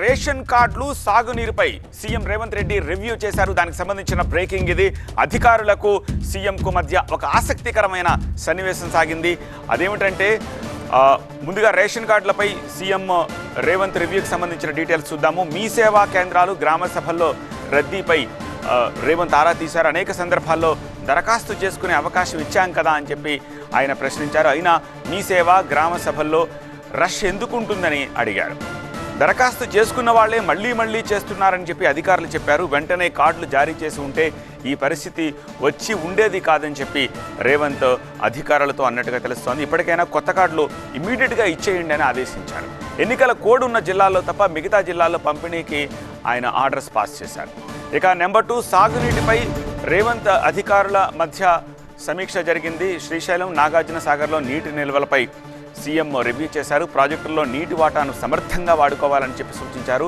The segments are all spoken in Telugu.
రేషన్ కార్డులు సాగునీరుపై సీఎం రేవంత్ రెడ్డి రివ్యూ చేశారు. దానికి సంబంధించిన బ్రేకింగ్ ఇది. అధికారులకు సీఎంకు మధ్య ఒక ఆసక్తికరమైన సన్నివేశం సాగింది. అదేమిటంటే ముందుగా రేషన్ కార్డులపై సీఎం రేవంత్ రివ్యూకి సంబంధించిన డీటెయిల్స్ చూద్దాము. మీ సేవా కేంద్రాలు గ్రామ సభల్లో రద్దీపై రేవంత్ ఆరా తీశారు. అనేక సందర్భాల్లో దరఖాస్తు చేసుకునే అవకాశం ఇచ్చాం కదా అని చెప్పి ఆయన ప్రశ్నించారు. అయినా మీ సేవ గ్రామ సభల్లో రష్ ఎందుకు ఉంటుందని అడిగారు. దరఖాస్తు చేసుకున్న వాళ్లే మళ్లీ చేస్తున్నారని చెప్పి అధికారులు చెప్పారు. వెంటనే కార్డులు జారీ చేసి ఉంటే ఈ పరిస్థితి వచ్చి ఉండేది కాదని చెప్పి రేవంత్ అధికారులతో అన్నట్టుగా తెలుస్తోంది. ఇప్పటికైనా కొత్త కార్డులు ఇమ్మీడియట్గా ఇచ్చేయండి అని ఆదేశించారు. ఎన్నికల కోడ్ ఉన్న జిల్లాల్లో తప్ప మిగతా జిల్లాల్లో పంపిణీకి ఆయన ఆర్డర్స్ పాస్ చేశారు. ఇక నెంబర్ 2 సాగునీటిపై రేవంత్ అధికారుల మధ్య సమీక్ష జరిగింది. శ్రీశైలం నాగార్జున సాగర్లో నీటి నిల్వలపై సీఎం రివ్యూ చేశారు. ప్రాజెక్టుల్లో నీటి వాటాను సమర్థంగా వాడుకోవాలని చెప్పి సూచించారు.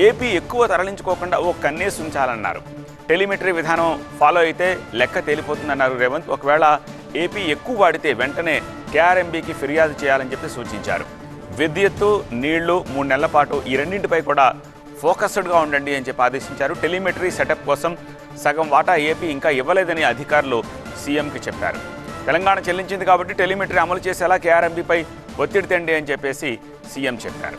ఏపీ ఎక్కువ తరలించుకోకుండా ఓ కన్నేసి ఉంచాలన్నారు. టెలిమెట్రీ విధానం ఫాలో అయితే లెక్క తేలిపోతుందన్నారు రేవంత్. ఒకవేళ ఏపీ ఎక్కువ వాడితే వెంటనే కేఆర్ఎంబీకి ఫిర్యాదు చేయాలని చెప్పి సూచించారు. విద్యుత్తు, నీళ్లు 3 నెలల పాటు ఈ రెండింటిపై కూడా ఫోకస్డ్గా ఉండండి అని చెప్పి ఆదేశించారు. టెలిమెట్రీ సెటప్ కోసం సగం వాటా ఏపీ ఇంకా ఇవ్వలేదని అధికారులు సీఎంకి చెప్పారు. తెలంగాణ చెల్లించింది కాబట్టి టెలిమెట్రీ అమలు చేసేలా కేఆర్ఎంబీపై ఒత్తిడి తెండి అని చెప్పేసి సీఎం చెప్పారు.